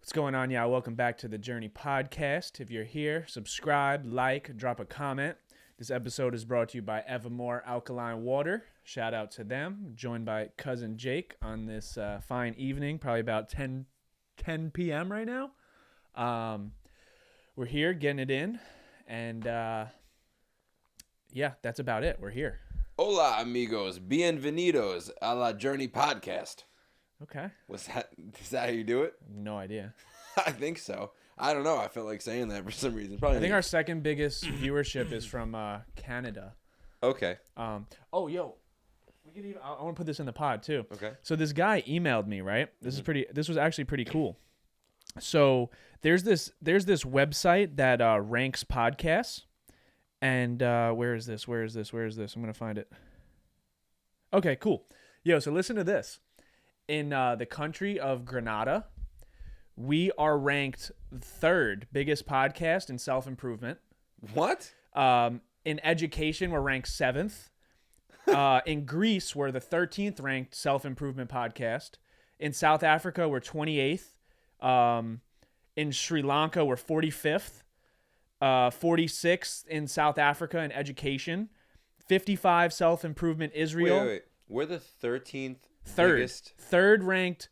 What's going on, y'all? Welcome back to the Journey Podcast. If you're here, subscribe, like, drop a comment. This episode is brought to you by Evermore Alkaline Water. Shout out to them. Joined by cousin Jake on this fine evening, probably about 10 p.m. right now. We're here getting it in, and yeah, that's about it. We're here. Hola, amigos. Bienvenidos a la Journey Podcast. Okay. Is that how you do it? No idea. I think so. I don't know. I felt like saying that for some reason. Probably. I think our second biggest viewership is from Canada. Okay. Oh, yo. We could even. I want to put this in the pod too. Okay. So this guy emailed me, right? This was actually pretty cool. So there's this website that ranks podcasts, and where is this? I'm gonna find it. Okay, cool. Yo, so listen to this. In the country of Grenada, we are ranked third biggest podcast in self-improvement. What? In education, we're ranked 7th. In Greece, we're the 13th ranked self-improvement podcast. In South Africa, we're 28th. In Sri Lanka, we're 45th. 46th in South Africa in education. 55 self-improvement Israel. Wait. We're the 13th Third biggest. ranked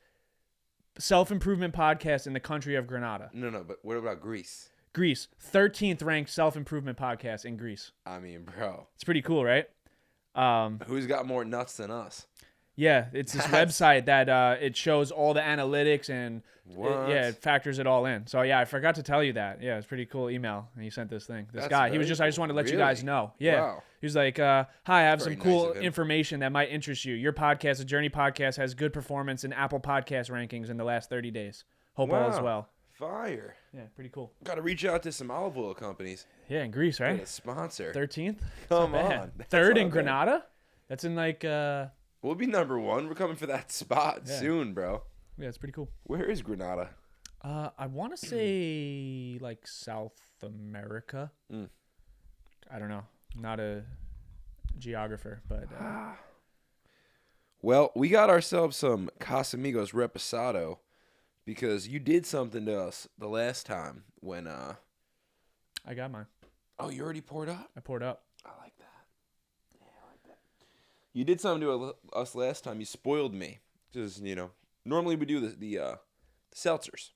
self-improvement podcast in the country of Grenada. No, but what about Greece? Greece, 13th ranked self-improvement podcast in Greece. I mean, bro. It's pretty cool, right? Who's got more nuts than us? Yeah, it's this website that it shows all the analytics and it factors it all in. So yeah, I forgot to tell you that. Yeah, it's a pretty cool email. And he sent this thing. This guy, he was just, I just wanted to let you guys know. Yeah. Wow. He was like, hi, I have some cool nice information that might interest you. Your podcast, the Journey Podcast, has good performance in Apple Podcast rankings in the last 30 days. Hope all is well. Fire. Yeah, pretty cool. Got to reach out to some olive oil companies. Yeah, in Greece, right? Get a sponsor. 13th? Come on. Third in Grenada? That's in like... We'll be number one. We're coming for that spot soon, bro. Yeah, it's pretty cool. Where is Grenada? I want to say like South America. I don't know. Not a geographer, but... Well, we got ourselves some Cos Amigos Reposado because you did something to us the last time when... I got mine. Oh, you already poured up? I poured up. I like that. Yeah, I like that. You did something to us last time. You spoiled me. Because, normally we do the seltzers.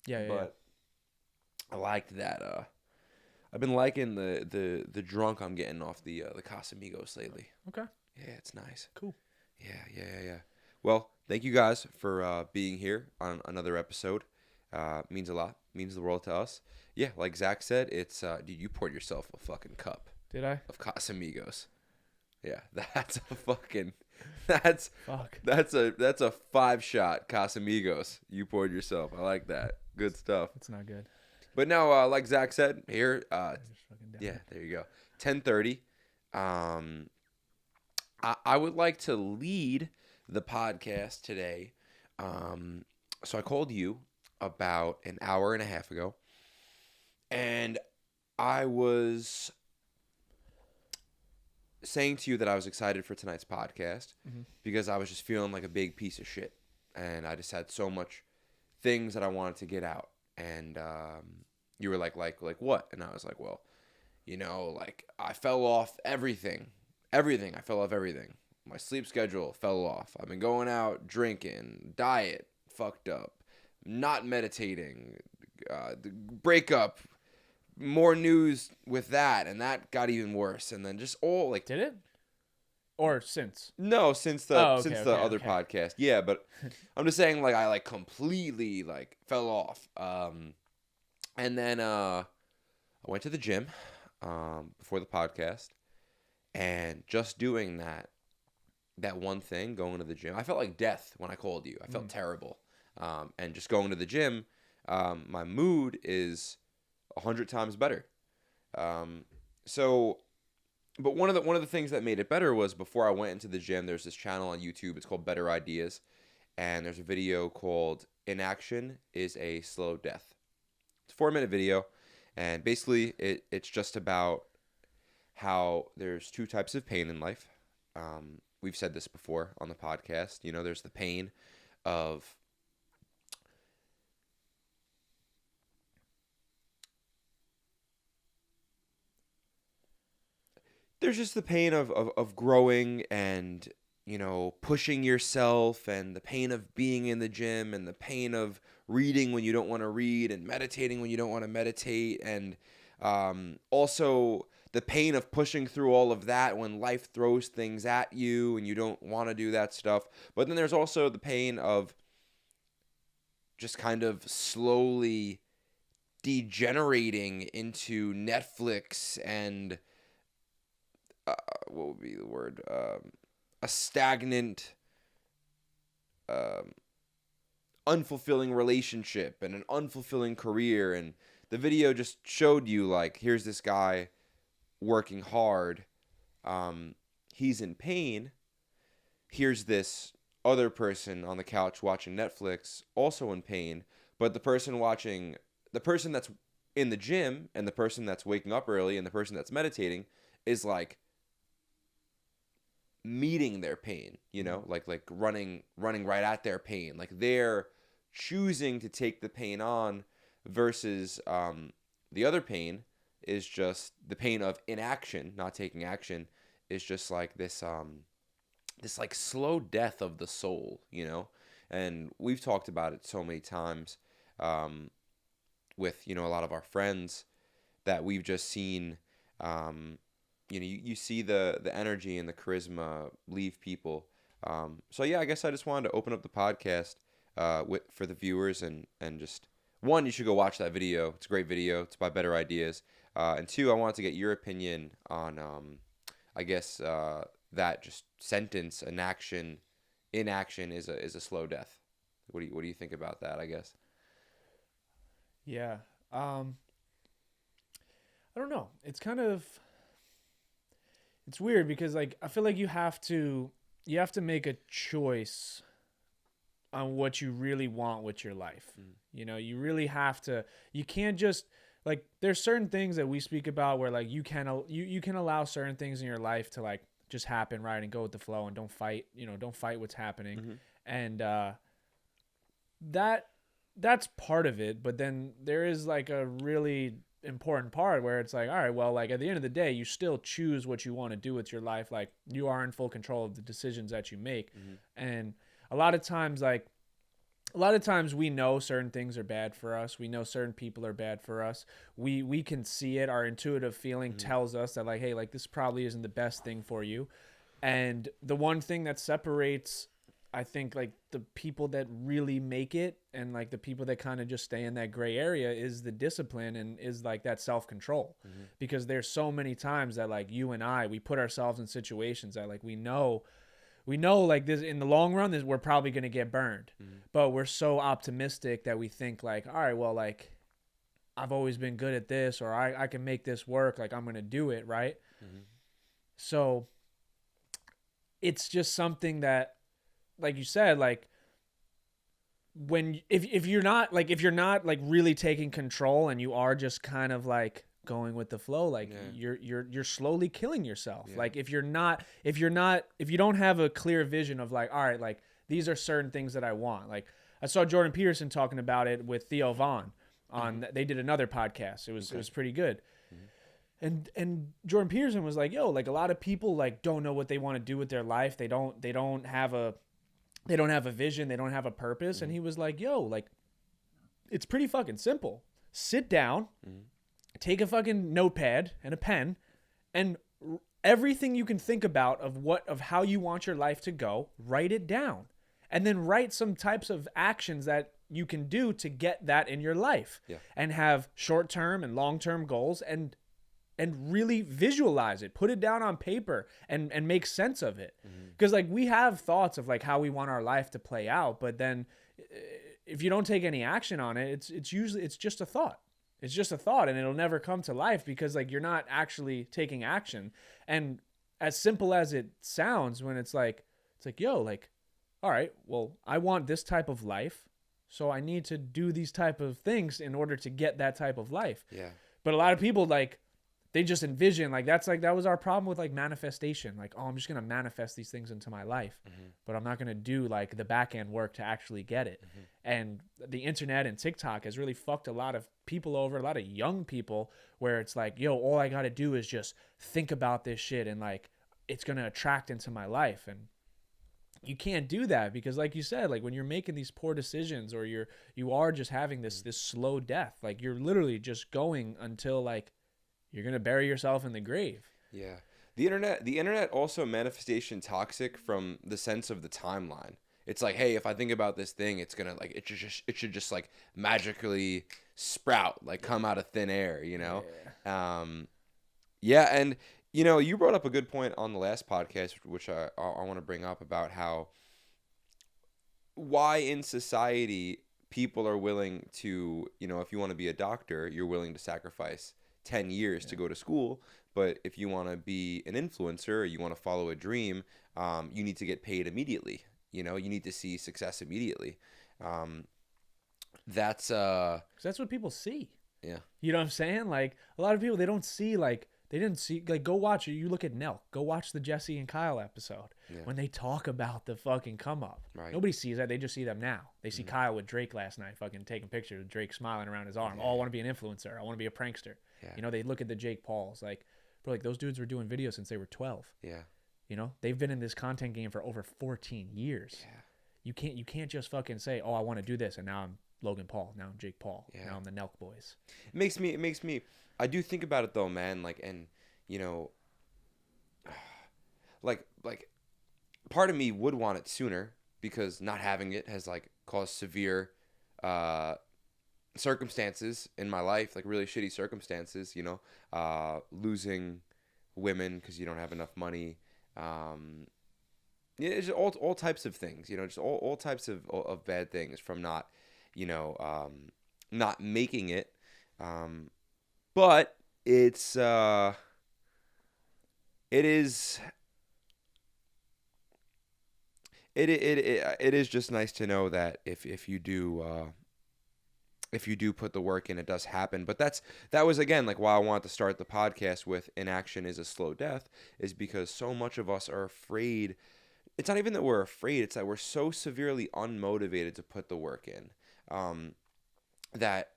Yeah. But I liked that. I've been liking the drunk I'm getting off the Cos Amigos lately. Okay. Yeah, it's nice. Cool. Yeah. Well, thank you guys for being here on another episode. Means a lot. Means the world to us. Yeah, like Zach said, it's dude, you poured yourself a fucking cup. Did I? Of Cos Amigos. Yeah, that's a fucking that's a 5-shot Cos Amigos. You poured yourself. I like that. Good stuff. It's not good. But no, like Zach said, here yeah, there you go. 10:30. I would like to lead the podcast today. So I called you about an hour and a half ago, and I was saying to you that I was excited for tonight's podcast because I was just feeling like a big piece of shit, and I just had so much things that I wanted to get out. And you were like what? And I was like, well, like I fell off everything. I fell off everything. My sleep schedule fell off. I've been going out drinking, diet fucked up, not meditating, the breakup, more news with that, and that got even worse. And then just all like, did it? Or since? No, since the other podcast. Yeah, but I'm just saying, like, I like completely like fell off. And then I went to the gym before the podcast, and just doing that one thing, going to the gym, I felt like death when I called you. I felt terrible. And just going to the gym, my mood is 100 times better. But one of the things that made it better was before I went into the gym, there's this channel on YouTube. It's called Better Ideas. And there's a video called Inaction is a Slow Death. It's a 4-minute video. And basically, it's just about how there's 2 types of pain in life. We've said this before on the podcast. There's the pain of there's just the pain of growing and, you know, pushing yourself, and the pain of being in the gym, and the pain of reading when you don't want to read, and meditating when you don't want to meditate, and also the pain of pushing through all of that when life throws things at you and you don't want to do that stuff. But then there's also the pain of just kind of slowly degenerating into Netflix and what would be the word? A stagnant, unfulfilling relationship and an unfulfilling career. And the video just showed you, like, here's this guy working hard. He's in pain. Here's this other person on the couch watching Netflix, also in pain. But the person that's in the gym, and the person that's waking up early, and the person that's meditating is like meeting their pain, you know, like running right at their pain. Like, they're choosing to take the pain on, versus the other pain is just the pain of inaction, not taking action, is just like this like slow death of the soul, you know. And we've talked about it so many times with, you know, a lot of our friends that we've just seen. You know, you see the energy and the charisma leave people. So yeah, I guess I just wanted to open up the podcast for the viewers, and just, one, you should go watch that video. It's a great video. It's by Better Ideas. And two, I wanted to get your opinion on, I guess, that just sentence, inaction is a slow death. What do you think about that, I guess? Yeah. I don't know. It's kind of, it's weird because, like, I feel like you have to make a choice on what you really want with your life. You know, you really have to, you can't just, like, there's certain things that we speak about where, like, you can allow certain things in your life to, like, just happen, right, and go with the flow, and don't fight what's happening. And that's part of it. But then there is, like, a really important part where it's like, all right, well, like, at the end of the day, you still choose what you want to do with your life. Like, you are in full control of the decisions that you make. And a lot of times we know certain things are bad for us. We know certain people are bad for us. We can see it. Our intuitive feeling tells us that, like, hey, like, this probably isn't the best thing for you. And the one thing that separates, I think, like, the people that really make it and, like, the people that kind of just stay in that gray area is the discipline, and is, like, that self-control. Because there's so many times that, like, you and I, we put ourselves in situations that, like, we know, like, this in the long run, we're probably going to get burned. But we're so optimistic that we think, like, all right, well, like, I've always been good at this, or I can make this work. Like, I'm going to do it, right? So it's just something that, like you said, like, when if you're not like really taking control, and you are just kind of, like, going with the flow, like, you're slowly killing yourself. Like, if you don't have a clear vision of, like, all right, like, these are certain things that I want. Like, I saw Jordan Peterson talking about it with Theo Vaughn on they did another podcast. It was pretty good. And Jordan Peterson was like, yo, like, a lot of people, like, don't know what they want to do with their life. They don't have a vision. They don't have a purpose. And he was like, yo, like, it's pretty fucking simple. Sit down, take a fucking notepad and a pen, and everything you can think about of how you want your life to go, write it down. And then write some types of actions that you can do to get that in your life. And have short-term and long-term goals, and really visualize it. Put it down on paper and make sense of it. Because, like, we have thoughts of, like, how we want our life to play out, but then if you don't take any action on it, it's just a thought. It's just a thought, and it'll never come to life because, like, you're not actually taking action. And as simple as it sounds, when it's like, yo, like, all right, well, I want this type of life, so I need to do these type of things in order to get that type of life. But a lot of people, like, they just envision like that was our problem with like manifestation. Like, oh, I'm just gonna manifest these things into my life, but I'm not gonna do like the back end work to actually get it. And the internet and TikTok has really fucked a lot of people over, a lot of young people, where it's like, yo, all I gotta do is just think about this shit and like it's gonna attract into my life. And you can't do that because, like you said, like when you're making these poor decisions or you are just having this slow death, like you're literally just going until like you're gonna bury yourself in the grave. Yeah. The internet also manifestation toxic from the sense of the timeline. It's like, hey, if I think about this thing, it's gonna like it should just like magically sprout, like come out of thin air, you know? Yeah, and you know, you brought up a good point on the last podcast, which I want to bring up about how why in society people are willing to, you know, if you want to be a doctor, you're willing to sacrifice 10 years to go to school, but if you want to be an influencer or you want to follow a dream, you need to get paid immediately. You know, you need to see success immediately. That's what people see. Yeah. You know what I'm saying? Like a lot of people, they didn't see like go watch it. You look at Nelk, go watch the Jesse and Kyle episode when they talk about the fucking come up. Right. Nobody sees that. They just see them now. They see Kyle with Drake last night, fucking taking pictures of Drake smiling around his arm. Oh, I want to be an influencer. I want to be a prankster. Yeah. You know, they look at the Jake Pauls, like, bro, like those dudes were doing videos since they were 12. Yeah. You know, they've been in this content game for over 14 years. Yeah. You can't just fucking say, oh, I want to do this, and now I'm Logan Paul. Now I'm Jake Paul. Yeah. Now I'm the Nelk boys. It makes me. I do think about it though, man. Like, and you know, like part of me would want it sooner because not having it has like caused severe circumstances in my life, like really shitty circumstances, you know, losing women because you don't have enough money, yeah, it's just all types of things, you know, just all types of bad things from not, you know, not making it, but it's it is just nice to know that if you do put the work in, it does happen. But that was again like why I wanted to start the podcast with inaction is a slow death, is because so much of us are afraid. It's not even that we're afraid, it's that we're so severely unmotivated to put the work in. That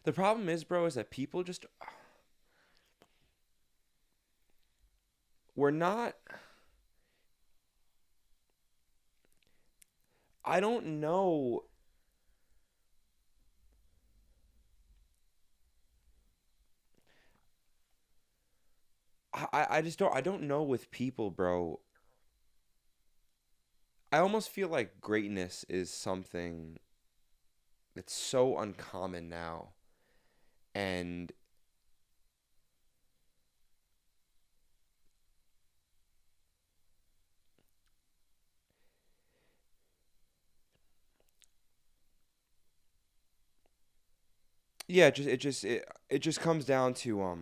the problem is, bro, is that people just we're not. I don't know. I just don't. I don't know with people, bro. I almost feel like greatness is something that's so uncommon now, and yeah, it just comes down to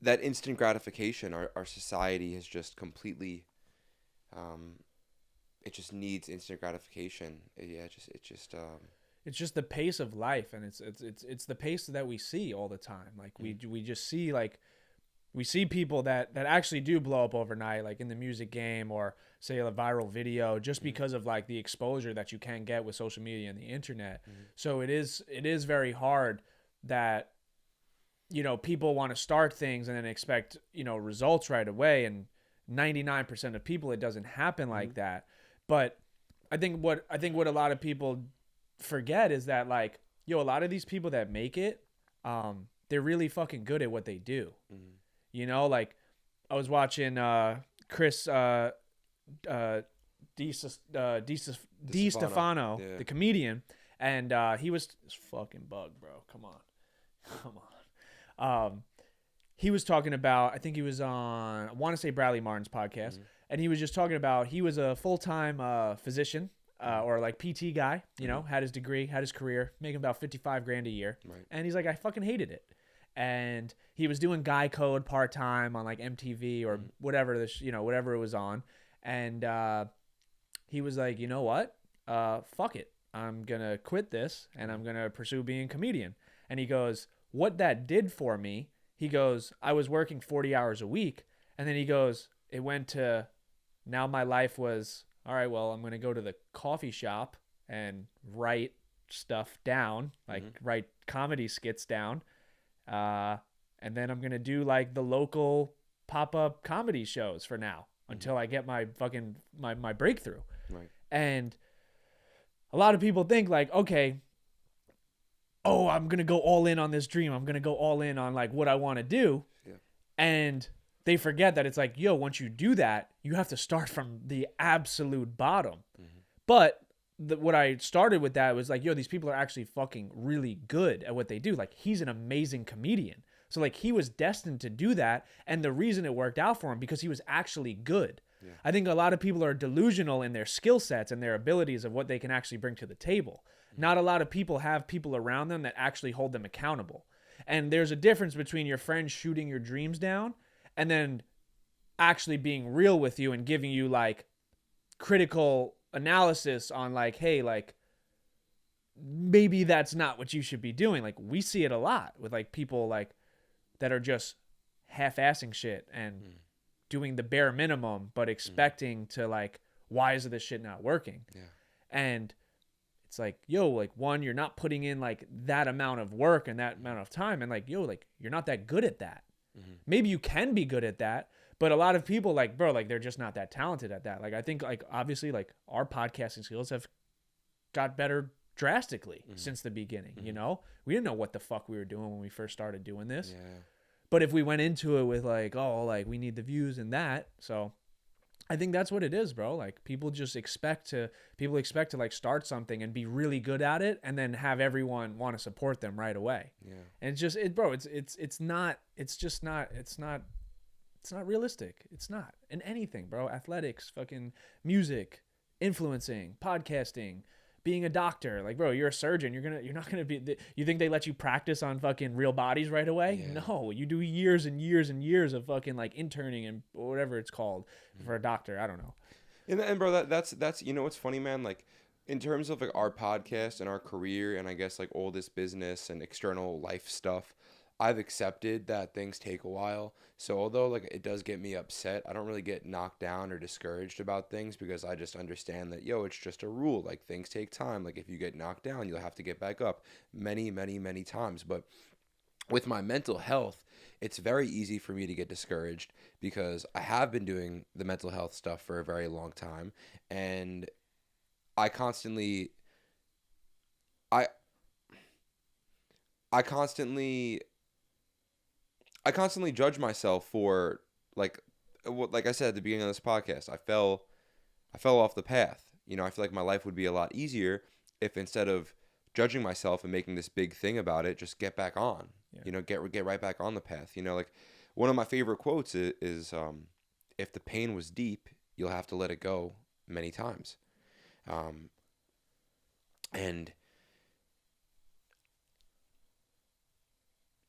that instant gratification. Our society has just completely it just needs instant gratification. Yeah, It's just the pace of life, and it's the pace that we see all the time. Like we just see like we see people that actually do blow up overnight, like in the music game or say a viral video, just because of like the exposure that you can get with social media and the internet. So it is very hard that, you know, people want to start things and then expect, you know, results right away. And 99% of people, it doesn't happen like that. But I think what a lot of people forget is that, like, yo, a lot of these people that make it, they're really fucking good at what they do. You know, like I was watching Chris Di Stefano, the comedian, and he was this fucking bug, bro. Come on. He was talking about, I think he was on, I want to say Bradley Martin's podcast, and he was just talking about, he was a full-time physician or like PT guy, you know, had his degree, had his career, making about $55,000 a year. Right. And he's like, I fucking hated it. And he was doing Guy Code part-time on like MTV or whatever this, you know, whatever it was on. And he was like, you know what? Fuck it. I'm going to quit this and I'm going to pursue being a comedian. And he goes, what that did for me, he goes, I was working 40 hours a week. And then he goes, it went to, now my life was, all right, well, I'm going to go to the coffee shop and write stuff down, like write comedy skits down. And then I'm going to do like the local pop-up comedy shows for now until I get my fucking, my breakthrough. Right. And a lot of people think like, okay, oh, I'm going to go all in on this dream. I'm going to go all in on like what I want to do. Yeah. And they forget that it's like, yo, once you do that, you have to start from the absolute bottom. But what I started with that was like, yo, these people are actually fucking really good at what they do. Like, he's an amazing comedian. So like, he was destined to do that. And the reason it worked out for him, because he was actually good. Yeah. I think a lot of people are delusional in their skill sets and their abilities of what they can actually bring to the table. Not a lot of people have people around them that actually hold them accountable. And there's a difference between your friends shooting your dreams down and then actually being real with you and giving you like critical analysis on like, hey, like maybe that's not what you should be doing. Like, we see it a lot with like people like that are just half-assing shit and doing the bare minimum, but expecting to like, why is this shit not working? Yeah. And it's like, yo, like, one, you're not putting in like that amount of work and that amount of time, and like, yo, like, you're not that good at that. Maybe you can be good at that, but a lot of people like, bro, like, they're just not that talented at that. Like, I think like obviously like our podcasting skills have got better drastically since the beginning. You know, we didn't know what the fuck we were doing when we first started doing this. Yeah. But if we went into it with like, oh, like we need the views and that, so I think that's what it is, bro. Like, people expect to like start something and be really good at it and then have everyone want to support them right away. Yeah. And it's just it's not realistic. It's not in anything, bro. Athletics, fucking music, influencing, podcasting, being a doctor. Like, bro, you're a surgeon. You're not gonna be. You think they let you practice on fucking real bodies right away? Yeah. No, you do years and years and years of fucking like interning and whatever it's called for a doctor. I don't know. And bro, that's you know what's funny, man? Like, in terms of like our podcast and our career and I guess like all this business and external life stuff, I've accepted that things take a while. So although like it does get me upset, I don't really get knocked down or discouraged about things because I just understand that, yo, it's just a rule. Like, things take time. Like, if you get knocked down, you'll have to get back up many, many, many times. But with my mental health, it's very easy for me to get discouraged because I have been doing the mental health stuff for a very long time, and I constantly judge myself for like I said at the beginning of this podcast, I fell off the path. You know, I feel like my life would be a lot easier if instead of judging myself and making this big thing about it, just get back on. Yeah. You know, get right back on the path. You know, like one of my favorite quotes is if the pain was deep, you'll have to let it go many times. And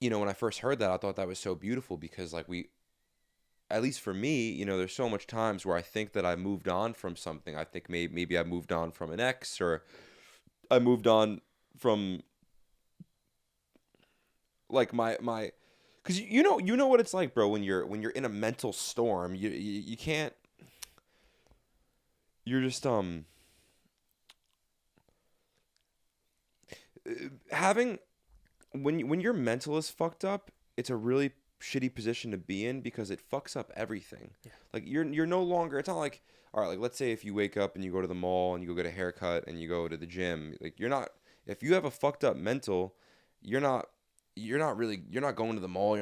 you know, when I first heard that, I thought that was so beautiful because like at least for me, you know, there's so much times where I think that I moved on from something. I think maybe I moved on from an ex, or I moved on from like my because you know what it's like, bro, when you're in a mental storm, you can't, you're just having when your mental is fucked up, it's a really shitty position to be in because it fucks up everything. Yeah. Like, you're no longer, it's not like, all right, like let's say if you wake up and you go to the mall and you go get a haircut and you go to the gym, like if you have a fucked up mental, you're not going to the mall.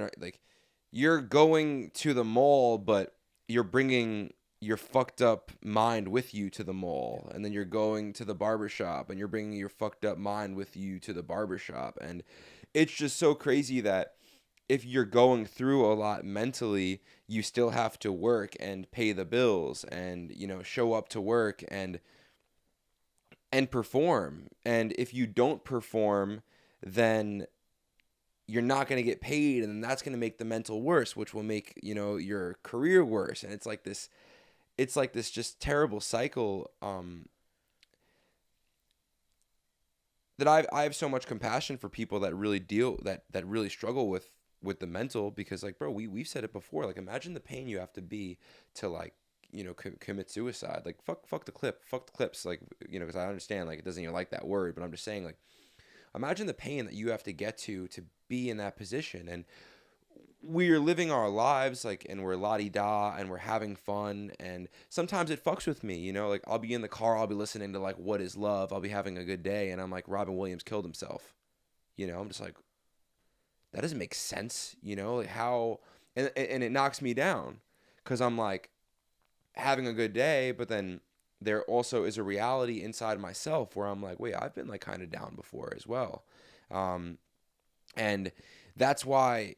You're going to the mall, but you're bringing your fucked up mind with you to the mall, and then you're going to the barbershop and you're bringing your fucked up mind with you to the barbershop. And it's just so crazy that if you're going through a lot mentally, you still have to work and pay the bills and, you know, show up to work and perform. And if you don't perform, then you're not going to get paid, and then that's going to make the mental worse, which will make, you know, your career worse. And it's like this just terrible cycle. that I have so much compassion for people that really that really struggle with the mental, because like, bro, we've said it before, like, imagine the pain you have to be to like, commit suicide. Like, fuck the clips, like, because I understand, like, it doesn't even like that word, but I'm just saying, like, imagine the pain that you have to get to be in that position. And we're living our lives, like, and we're la-di-da and we're having fun, and sometimes it fucks with me, like, I'll be in the car, I'll be listening to like What Is Love, I'll be having a good day, and I'm like, Robin Williams killed himself. I'm just like, that doesn't make sense, like, how, and it knocks me down, because I'm like having a good day, but then there also is a reality inside myself where I'm like, wait, I've been like kind of down before as well. And that's why,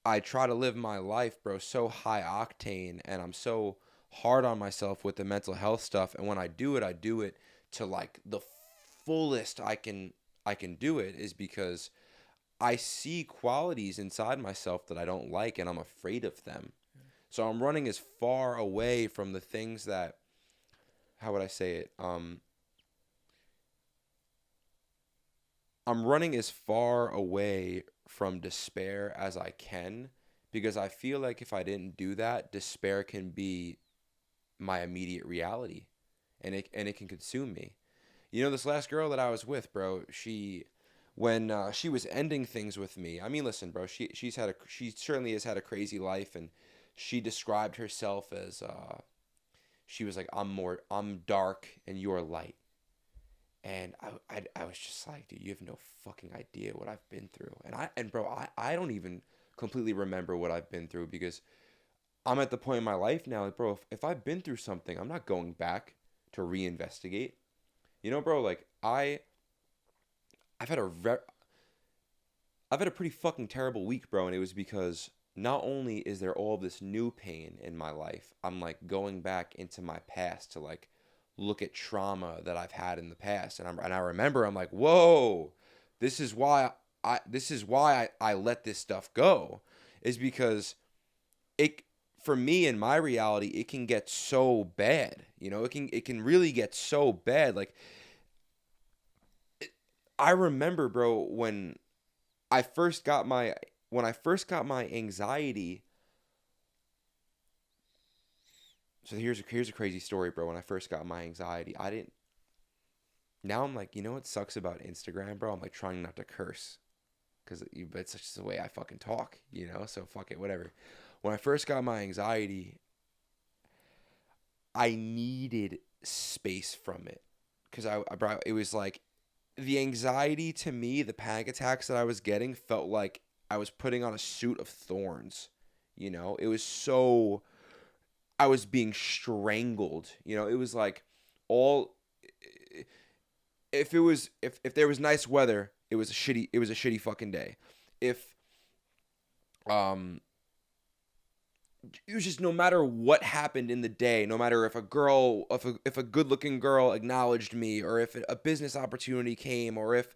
I try to live my life, bro, so high octane, and I'm so hard on myself with the mental health stuff. And when I do it to like the fullest I can do it, is because I see qualities inside myself that I don't like, and I'm afraid of them. So I'm running as far away from the things that, how would I say it? I'm running as far away from despair as I can, because I feel like if I didn't do that, despair can be my immediate reality, and it can consume me. This last girl that I was with, bro, when she was ending things with me. I mean, listen, bro, she certainly has had a crazy life, and she described herself as she was like, I'm dark and you're light. And I was just like, dude, you have no fucking idea what I've been through. And bro, I don't even completely remember what I've been through, because I'm at the point in my life now, like, bro, if I've been through something, I'm not going back to reinvestigate. Bro, like, I've had a I've had a pretty fucking terrible week, bro, and it was because not only is there all this new pain in my life, I'm like going back into my past to like look at trauma that I've had in the past, and I remember, I'm like, whoa, this is why I let this stuff go, is because it, for me, in my reality, it can get so bad. It can really get so bad. Like, I remember, bro, I first got my when I first got my anxiety. So here's a crazy story, bro. When I first got my anxiety, I didn't. Now I'm like, what sucks about Instagram, bro? I'm like trying not to curse, because it's just the way I fucking talk, So fuck it, whatever. When I first got my anxiety, I needed space from it, because it was like, the anxiety to me, the panic attacks that I was getting, felt like I was putting on a suit of thorns. It was so, I was being strangled. It was like, all, if there was nice weather, it was a shitty fucking day. If um it was just, no matter what happened in the day, no matter if a good looking girl acknowledged me, or if a business opportunity came, or if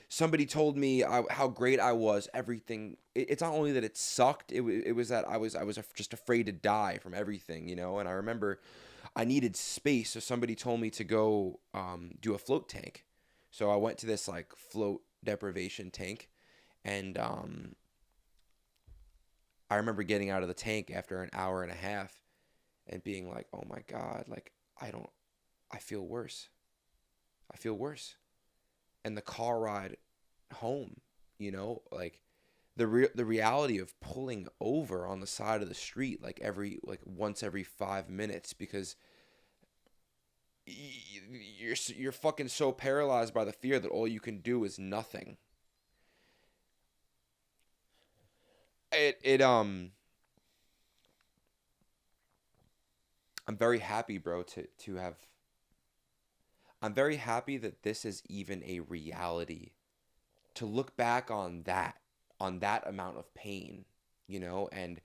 somebody told me how great I was, everything. It's not only that it sucked. It was that I was just afraid to die from everything, And I remember I needed space, so somebody told me to go do a float tank. So I went to this like float deprivation tank, and I remember getting out of the tank after an hour and a half and being like, oh my God, like, I feel worse. I feel worse. And the car ride home, like the reality of pulling over on the side of the street, like once every 5 minutes, because you're fucking so paralyzed by the fear that all you can do is nothing. I'm very happy, bro, to have. I'm very happy that this is even a reality. To look back on that amount of pain, and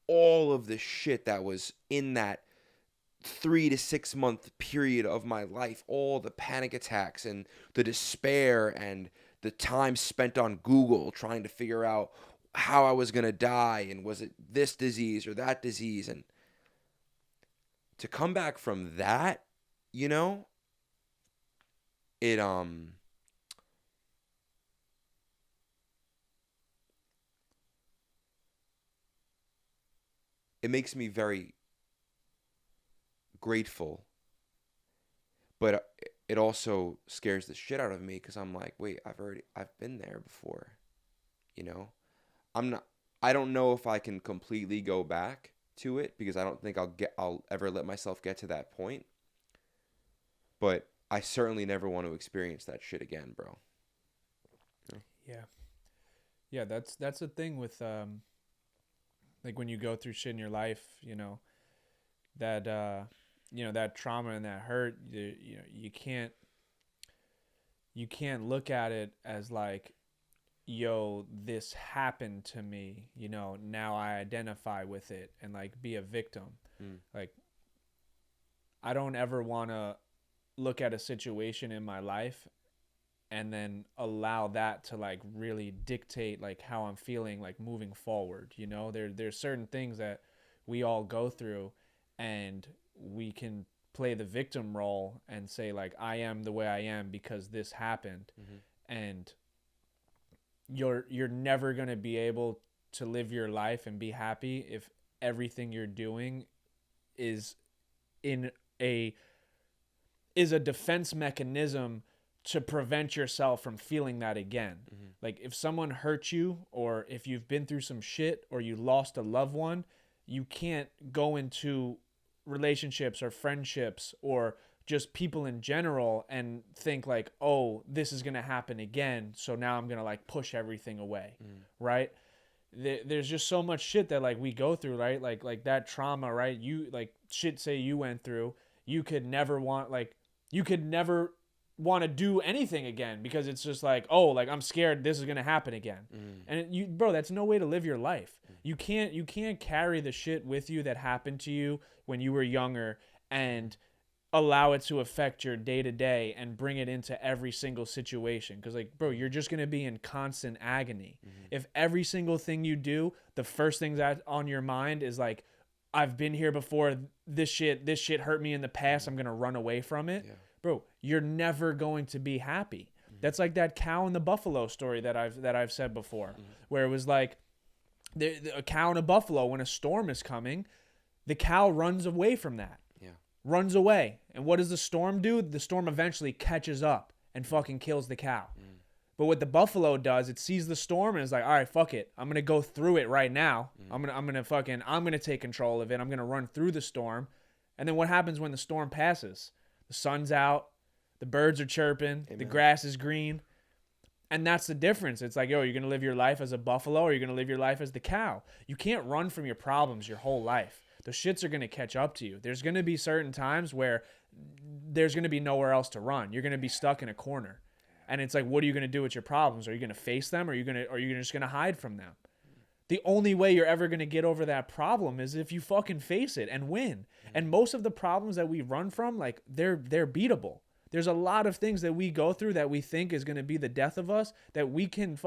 all of the shit that was in that 3 to 6 month period of my life, all the panic attacks and the despair and the time spent on Google trying to figure out how I was going to die, and was it this disease or that disease, and to come back from that, you know, it it makes me very grateful, but it also scares the shit out of me because I'm like, wait, I've been there before, you know. I don't know if I can completely go back to it because I don't think I'll ever let myself get to that point. But I certainly never want to experience that shit again, bro. Yeah. Yeah, that's the thing with like when you go through shit in your life, you know, that that trauma and that hurt, you can't look at it as like, yo, this happened to me, now I identify with it and like be a victim. Like, I don't ever want to look at a situation in my life and then allow that to like really dictate like how I'm feeling like moving forward. There's certain things that we all go through, and we can play the victim role and say like, I am the way I am because this happened. And you're never going to be able to live your life and be happy if everything you're doing is a defense mechanism to prevent yourself from feeling that again. Like, if someone hurt you, or if you've been through some shit, or you lost a loved one, you can't go into relationships or friendships or just people in general and think like, oh, this is going to happen again, so now I'm going to like push everything away. Right? There's just so much shit that like we go through, right? Like that trauma, right? You like shit, say you went through, you could never want to do anything again because it's just like, oh, like I'm scared this is going to happen again. And bro, that's no way to live your life. You can't carry the shit with you that happened to you when you were younger and allow it to affect your day-to-day and bring it into every single situation. Because like, bro, you're just going to be in constant agony. If every single thing you do, the first thing that's on your mind is like, I've been here before, this shit hurt me in the past, I'm going to run away from it. Bro, you're never going to be happy. That's like that cow and the buffalo story that I've said before, where it was like a cow and a buffalo, when a storm is coming, the cow runs away from that. Runs away. And what does the storm do? The storm eventually catches up and fucking kills the cow. But what the buffalo does, it sees the storm and is like, all right, fuck it. I'm going to go through it right now. I'm going to take control of it. I'm going to run through the storm. And then what happens when the storm passes? The sun's out. The birds are chirping. Amen. The grass is green. And that's the difference. It's like, yo, you're going to live your life as a buffalo, or you're going to live your life as the cow. You can't run from your problems your whole life. The shits are going to catch up to you. There's going to be certain times where there's going to be nowhere else to run. You're going to be stuck in a corner. And it's like, what are you going to do with your problems? Are you going to face them, or are you just going to hide from them? The only way you're ever going to get over that problem is if you fucking face it and win. And most of the problems that we run from, like, they're beatable. There's a lot of things that we go through that we think is going to be the death of us that we can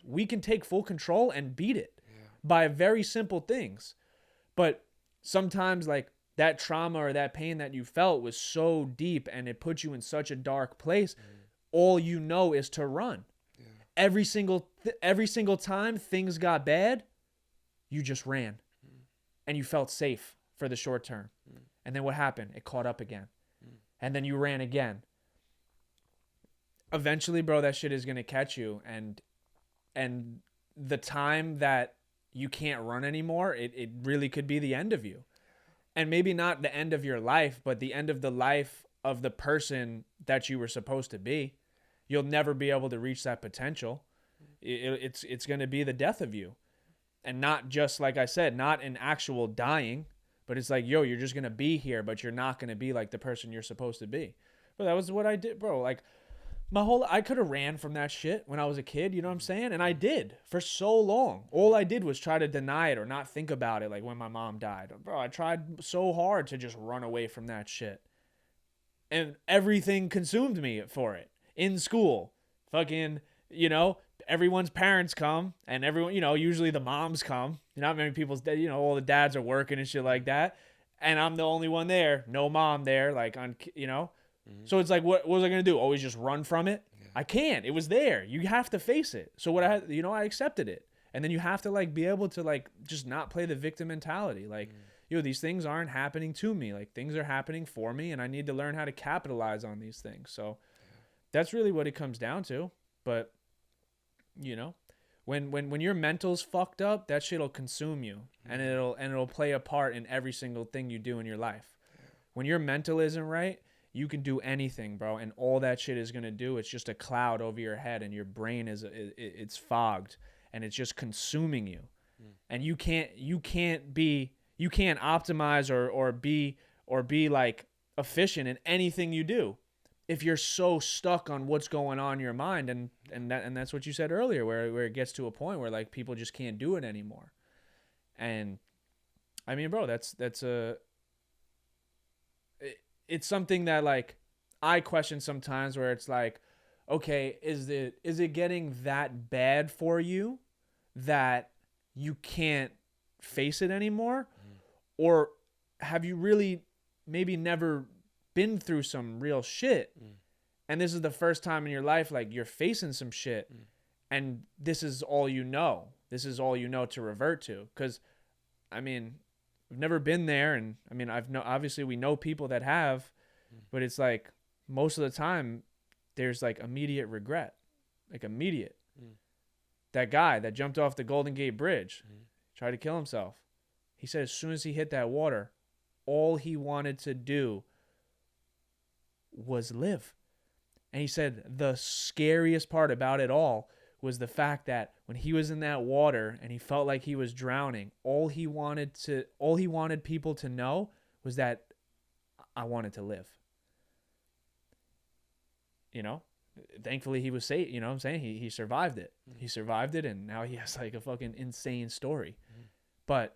we can take full control and beat it by very simple things. But sometimes like that trauma or that pain that you felt was so deep and it put you in such a dark place. All you know is to run. Every single time things got bad, you just ran and you felt safe for the short term. And then what happened? It caught up again. And then you ran again. Eventually, bro, that shit is going to catch you. And the time that you can't run anymore, it really could be the end of you. And maybe not the end of your life, but the end of the life of the person that you were supposed to be. You'll never be able to reach that potential. It's going to be the death of you. And not just, like I said, not an actual dying, but it's like, yo, you're just going to be here, but you're not going to be like the person you're supposed to be. But that was what I did, bro. Like, I could have ran from that shit when I was a kid, you know what I'm saying? And I did for so long. All I did was try to deny it or not think about it, like when my mom died. Bro, I tried so hard to just run away from that shit. And everything consumed me for it. In school, fucking, everyone's parents come, and everyone, usually the moms come. Not many people's, all the dads are working and shit like that. And I'm the only one there. No mom there, like, So it's like, what was I going to do? Always just run from it? Yeah. I can't. It was there. You have to face it. So what I accepted it. And then you have to like be able to like just not play the victim mentality. Like, these things aren't happening to me. Like, things are happening for me, and I need to learn how to capitalize on these things. So that's really what it comes down to. But, when your mental's fucked up, that shit'll consume you, and it'll play a part in every single thing you do in your life. When your mental isn't right, you can do anything, bro, and all that shit is gonna do, it's just a cloud over your head, and your brain it's fogged, and it's just consuming you, and you can't optimize or be like efficient in anything you do if you're so stuck on what's going on in your mind, and that's what you said earlier, where it gets to a point where like people just can't do it anymore. And I mean, bro, it's something that like I question sometimes, where it's like, okay, is it getting that bad for you that you can't face it anymore? Or have you really maybe never been through some real shit, and this is the first time in your life like you're facing some shit, and this is all you know to revert to? Because I mean, I've never been there, and I mean, obviously we know people that have, but it's like most of the time there's like immediate regret, like immediate. That guy that jumped off the Golden Gate Bridge, tried to kill himself. He said as soon as he hit that water, all he wanted to do was live. And he said the scariest part about it all was the fact that when he was in that water and he felt like he was drowning, all he wanted people to know was that I wanted to live. Thankfully he was safe, you know what I'm saying? He survived it. He survived it, and now he has like a fucking insane story. But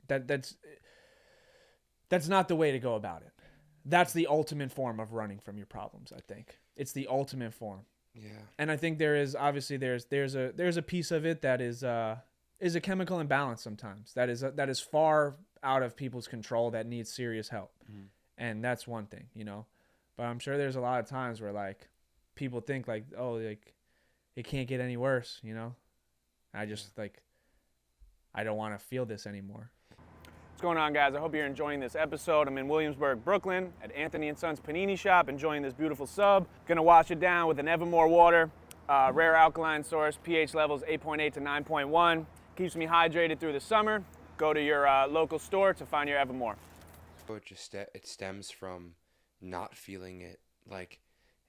that's not the way to go about it. That's the ultimate form of running from your problems, I think. It's the ultimate form. Yeah. And I think there's a piece of it that is a chemical imbalance sometimes. That is far out of people's control, that needs serious help. And that's one thing, But I'm sure there's a lot of times where like people think like, oh, like it can't get any worse, I just like, I don't want to feel this anymore. What's going on, guys? I hope you're enjoying this episode. I'm in Williamsburg, Brooklyn at Anthony & Sons Panini Shop, enjoying this beautiful sub. Gonna wash it down with an Evermore water, rare alkaline source, pH levels 8.8 to 9.1. Keeps me hydrated through the summer. Go to your local store to find your Evermore. It stems from not feeling it. Like,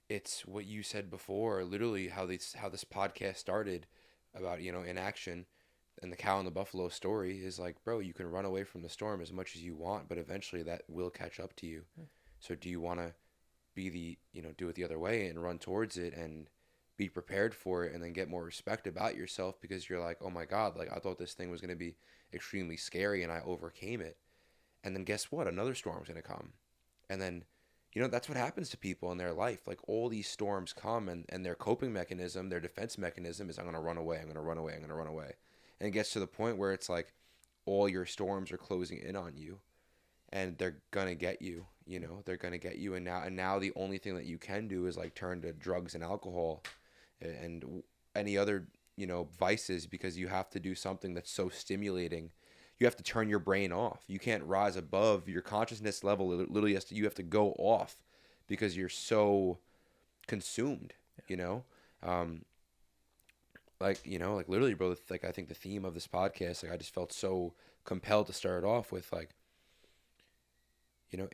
it's what you said before, literally how this podcast started about, inaction. And the cow and the buffalo story is like, bro, you can run away from the storm as much as you want, but eventually that will catch up to you. So do you want to do it the other way and run towards it and be prepared for it, and then get more respect about yourself because you're like, oh my God, like I thought this thing was going to be extremely scary and I overcame it. And then guess what? Another storm's going to come. And then, that's what happens to people in their life. Like all these storms come, and their coping mechanism, their defense mechanism is I'm going to run away. I'm going to run away. I'm going to run away. And it gets to the point where it's like all your storms are closing in on you, and they're going to get you, they're going to get you. And now the only thing that you can do is like turn to drugs and alcohol and any other, vices, because you have to do something that's so stimulating. You have to turn your brain off. You can't rise above your consciousness level. Literally, you have to go off because you're so consumed, Like literally, bro, like I think the theme of this podcast, like I just felt so compelled to start it off with like,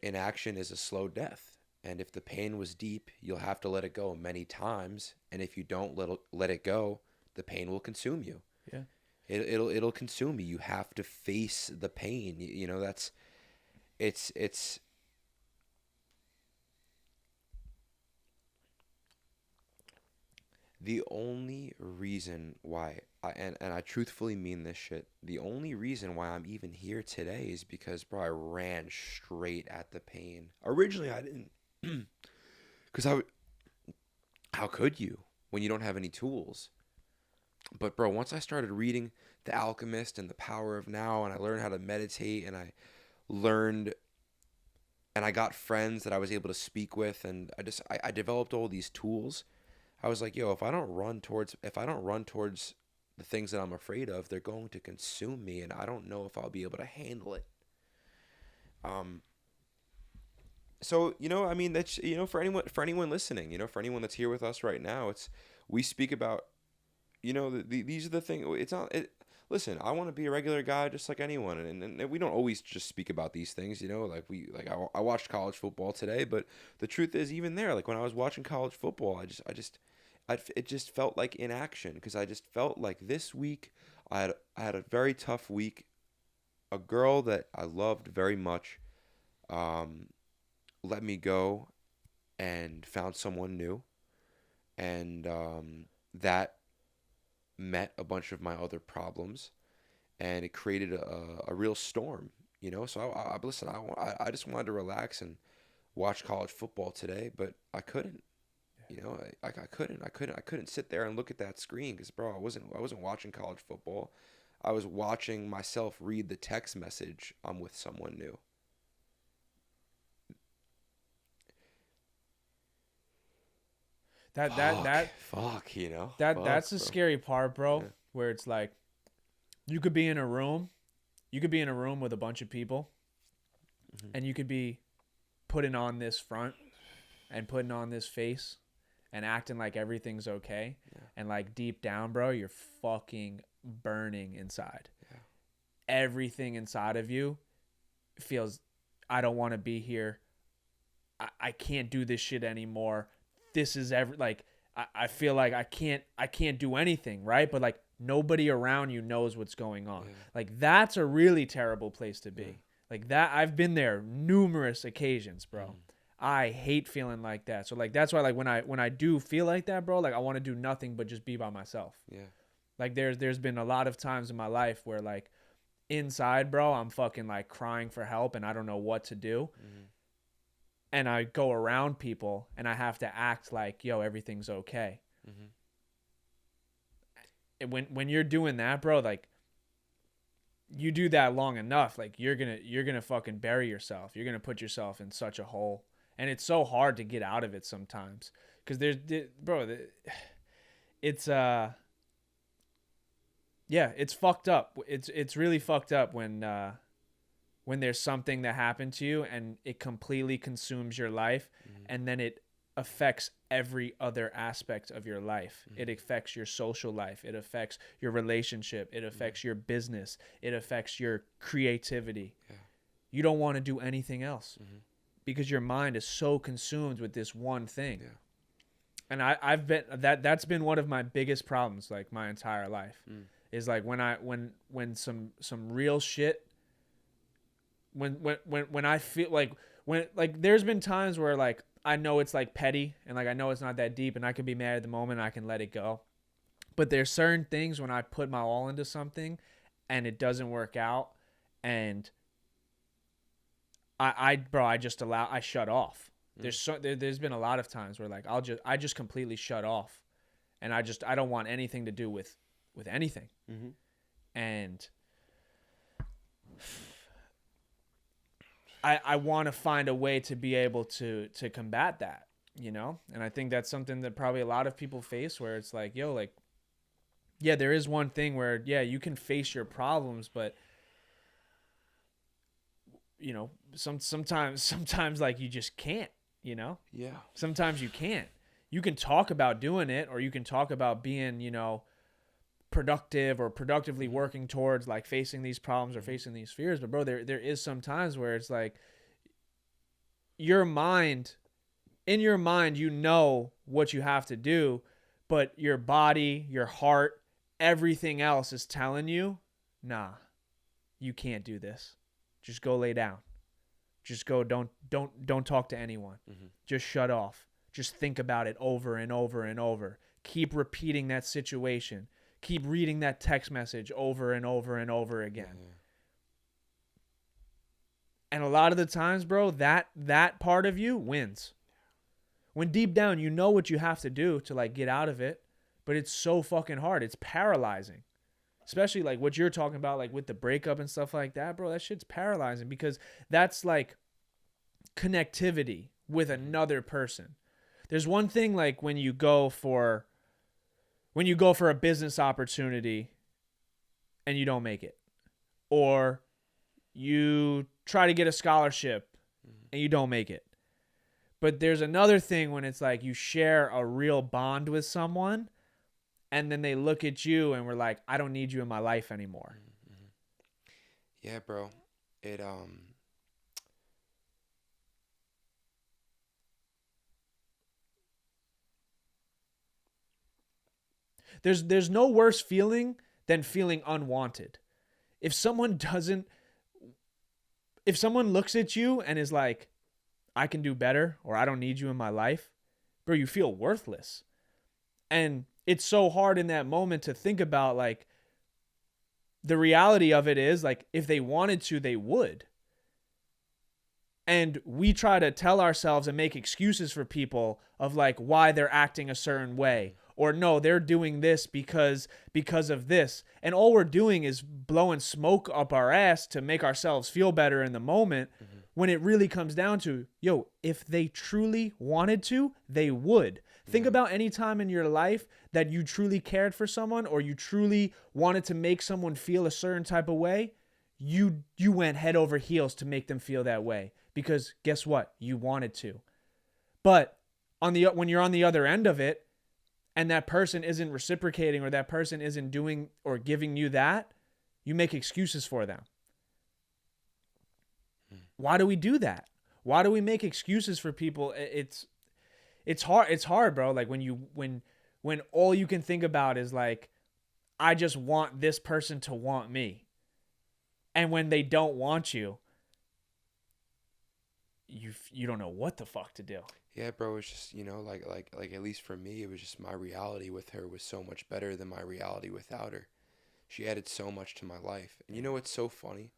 inaction is a slow death. And if the pain was deep, you'll have to let it go many times. And if you don't let it go, the pain will consume you. Yeah. It'll consume you. You have to face the pain. It's the only reason why and I truthfully mean this shit. The only reason why I'm even here today is because, bro, I ran straight at the pain. Originally, I didn't, because how could you when you don't have any tools? But bro, once I started reading The Alchemist and The Power of Now, and I learned how to meditate, and I got friends that I was able to speak with, and I developed all these tools. I was like, yo, if I don't run towards the things that I'm afraid of, they're going to consume me, and I don't know if I'll be able to handle it. So, I mean, that's, for anyone listening, for anyone that's here with us right now, we speak about, these are the things. It's not it. Listen, I want to be a regular guy just like anyone, and we don't always just speak about these things, I watched college football today, but the truth is, even there, like when I was watching college football, it just felt like inaction, because I just felt like this week I had a very tough week. A girl that I loved very much, let me go and found someone new, and that met a bunch of my other problems, and it created a real storm, so listen, I just wanted to relax and watch college football today, but I couldn't. I couldn't sit there and look at that screen, because bro, I wasn't watching college football. I was watching myself read the text message, I'm with someone new. Fuck, that's the scary part, bro. Yeah. Where it's like, you could be in a room with a bunch of people, and you could be putting on this front and putting on this face and acting like everything's okay, and like deep down, bro, you're fucking burning inside. Everything inside of you feels, I don't want to be here. I can't do this shit anymore. This is I feel like I can't do anything, right? But like nobody around you knows what's going on. Like that's a really terrible place to be. Like that, I've been there numerous occasions, bro. I hate feeling like that. So like that's why like when I do feel like that, bro, like I want to do nothing but just be by myself. Like there's been a lot of times in my life where like inside, bro, I'm fucking like crying for help and I don't know what to do. And I go around people and I have to act like, yo, everything's okay. And when you're doing that, bro, like you do that long enough, like you're gonna fucking bury yourself. You're gonna put yourself in such a hole, and it's so hard to get out of it sometimes. Because it's it's fucked up. It's really fucked up when there's something that happened to you and it completely consumes your life, and then it affects every other aspect of your life. It affects your social life. It affects your relationship. It affects your business. It affects your creativity. You don't want to do anything else because your mind is so consumed with this one thing. And I've been that's been one of my biggest problems, like my entire life, is like when some real shit. When I feel like there's been times where like I know it's like petty and like I know it's not that deep and I can be mad at the moment and I can let it go. But there's certain things when I put my all into something and it doesn't work out, and I shut off. There's been a lot of times where like I just completely shut off, and I don't want anything to do with anything. And I want to find a way to be able to combat that, And I think that's something that probably a lot of people face, where it's like, yo, like, yeah, there is one thing where, yeah, you can face your problems, but sometimes like you just can't, Sometimes you can't. You can talk about doing it, or you can talk about being, productive or productively working towards like facing these problems or facing these fears, but bro, there is some times where it's like in your mind what you have to do, but your body, your heart, everything else is telling you, nah, you can't do this. Just go lay down. Just go, don't talk to anyone. Just shut off. Just think about it over and over and over. Keep repeating that situation. Keep reading that text message over and over and over again. And a lot of the times, bro, that part of you wins. When deep down you know what you have to do to like get out of it, but it's so fucking hard. It's paralyzing. Especially like what you're talking about, like with the breakup and stuff like that, bro. That shit's paralyzing because that's like connectivity with another person. There's one thing like when you go for a business opportunity and you don't make it, or you try to get a scholarship and you don't make it. But there's another thing when it's like you share a real bond with someone and then they look at you and we're like, I don't need you in my life anymore. Yeah, bro. It There's no worse feeling than feeling unwanted. If someone looks at you and is like, I can do better, or I don't need you in my life, bro, you feel worthless. And it's so hard in that moment to think about, like, the reality of it is, like, if they wanted to, they would. And we try to tell ourselves and make excuses for people of like why they're acting a certain way, or no, they're doing this because of this. And all we're doing is blowing smoke up our ass to make ourselves feel better in the moment, when it really comes down to, yo, if they truly wanted to, they would. Think about any time in your life that you truly cared for someone, or you truly wanted to make someone feel a certain type of way. You went head over heels to make them feel that way, because guess what? You wanted to. But when you're on the other end of it and that person isn't reciprocating, or that person isn't doing or giving you that, you make excuses for them. Why do we do that? Why do we make excuses for people? It's hard, bro. Like when all you can think about is like, I just want this person to want me. And when they don't want you, you don't know what the fuck to do. Yeah, bro, it's just, like at least for me, it was just my reality with her was so much better than my reality without her. She added so much to my life. And you know what's so funny?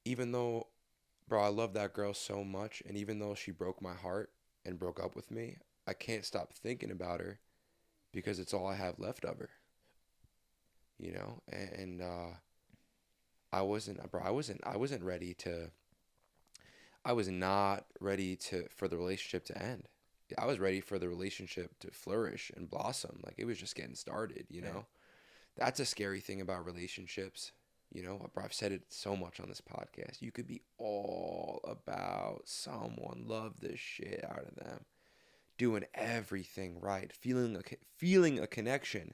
Even though, bro, I love that girl so much, and even though she broke my heart and broke up with me, I can't stop thinking about her because it's all I have left of her. And I wasn't ready to. I was not ready for the relationship to end. I was ready for the relationship to flourish and blossom. Like, it was just getting started, That's a scary thing about relationships. Bro, I've said it so much on this podcast. You could be all about someone, love the shit out of them, doing everything right, feeling a connection.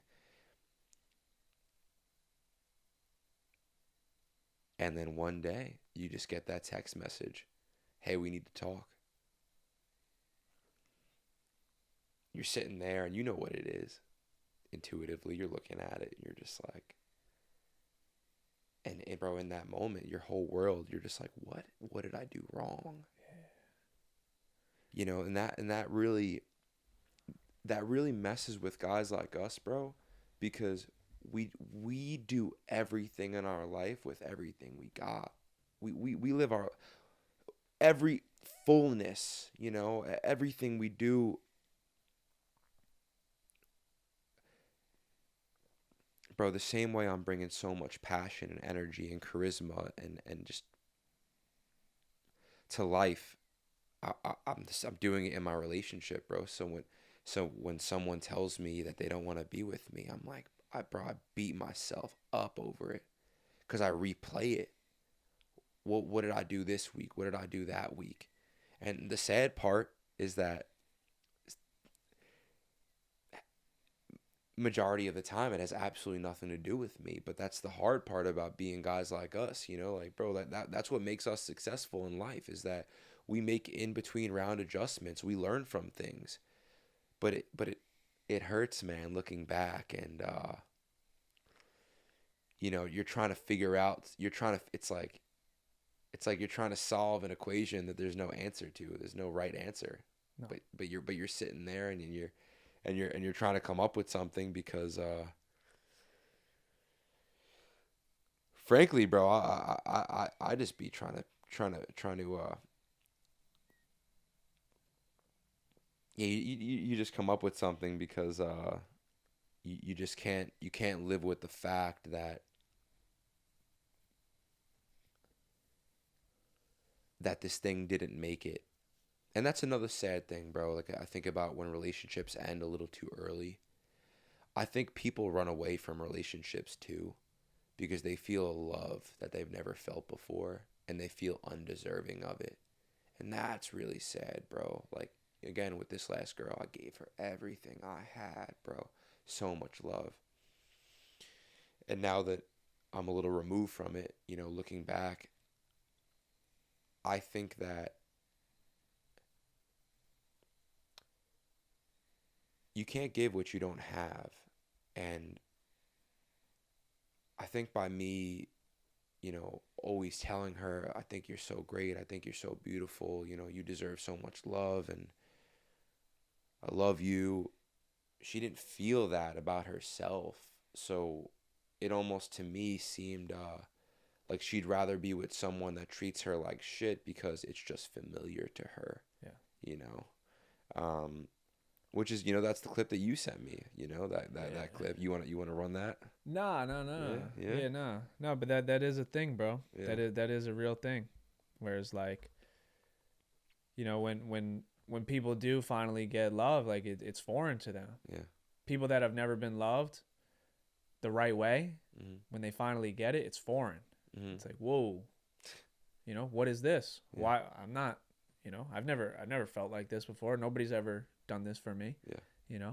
And then one day, you just get that text message. Hey, we need to talk. You're sitting there and you know what it is. Intuitively, you're looking at it and you're just like, and bro, in that moment, your whole world, you're just like, what did I do wrong? And that really messes with guys like us, bro, because we do everything in our life with everything we got. We live our every fullness, everything we do. Bro, the same way I'm bringing so much passion and energy and charisma and just to life, I'm doing it in my relationship, bro. So when someone tells me that they don't want to be with me, I'm like, I beat myself up over it because I replay it. What did I do this week? What did I do that week? And the sad part is that majority of the time it has absolutely nothing to do with me. But that's the hard part about being guys like us, like, bro, that's what makes us successful in life, is that we make in between round adjustments. We learn from things, but it hurts, man, looking back. And you're trying to figure out, it's like you're trying to solve an equation that there's no answer to. There's no right answer. No. But you're sitting there and you're trying to come up with something because frankly, bro, I just be trying to yeah, you just come up with something because you just can't live with the fact that this thing didn't make it. And that's another sad thing, bro. Like, I think about when relationships end a little too early. I think people run away from relationships too because they feel a love that they've never felt before and they feel undeserving of it. And that's really sad, bro. Like, again, with this last girl, I gave her everything I had, bro. So much love. And now that I'm a little removed from it, looking back, I think that you can't give what you don't have. And I think by me, always telling her, I think you're so great. I think you're so beautiful. You deserve so much love and I love you. She didn't feel that about herself. So it almost to me seemed like she'd rather be with someone that treats her like shit because it's just familiar to her. Yeah. Which is, that's the clip that you sent me, that clip. You want to run that? No. Yeah, no, but that is a thing, bro. Yeah. That is a real thing. Whereas like, when people do finally get love, like it's foreign to them. Yeah. People that have never been loved the right way, when they finally get it, it's foreign. It's like, whoa, what is this? Yeah. Why I'm not, I've never felt like this before. Nobody's ever done this for me. Yeah.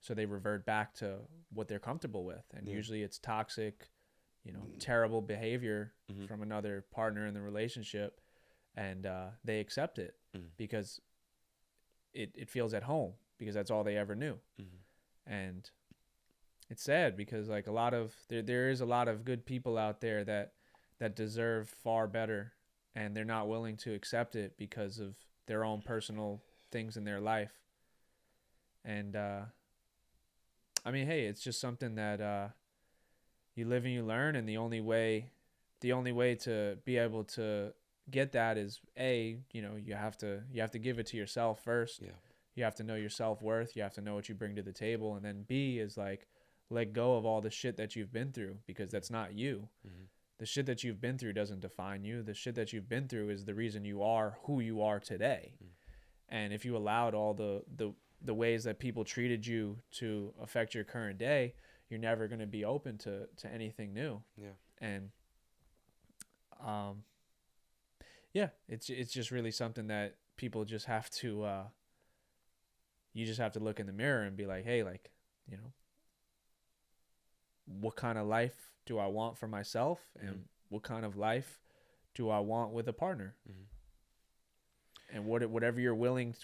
So they revert back to what they're comfortable with. And usually it's toxic, terrible behavior from another partner in the relationship. And they accept it because it feels at home because that's all they ever knew. And it's sad because like there is a lot of good people out there that deserve far better and they're not willing to accept it because of their own personal things in their life. And I mean, hey, it's just something that you live and you learn, and the only way to be able to get that is you have to give it to yourself first. Yeah. You have to know your self-worth. You have to know what you bring to the table, and then B is like let go of all the shit that you've been through because that's not you. The shit that you've been through doesn't define you. The shit that you've been through is the reason you are who you are today. And if you allowed all the ways that people treated you to affect your current day, you're never going to be open to anything new. Yeah. And yeah, it's just really something that people just have to you just have to look in the mirror and be like, hey, like, what kind of life do I want for myself, and what kind of life do I want with a partner? And whatever you're willing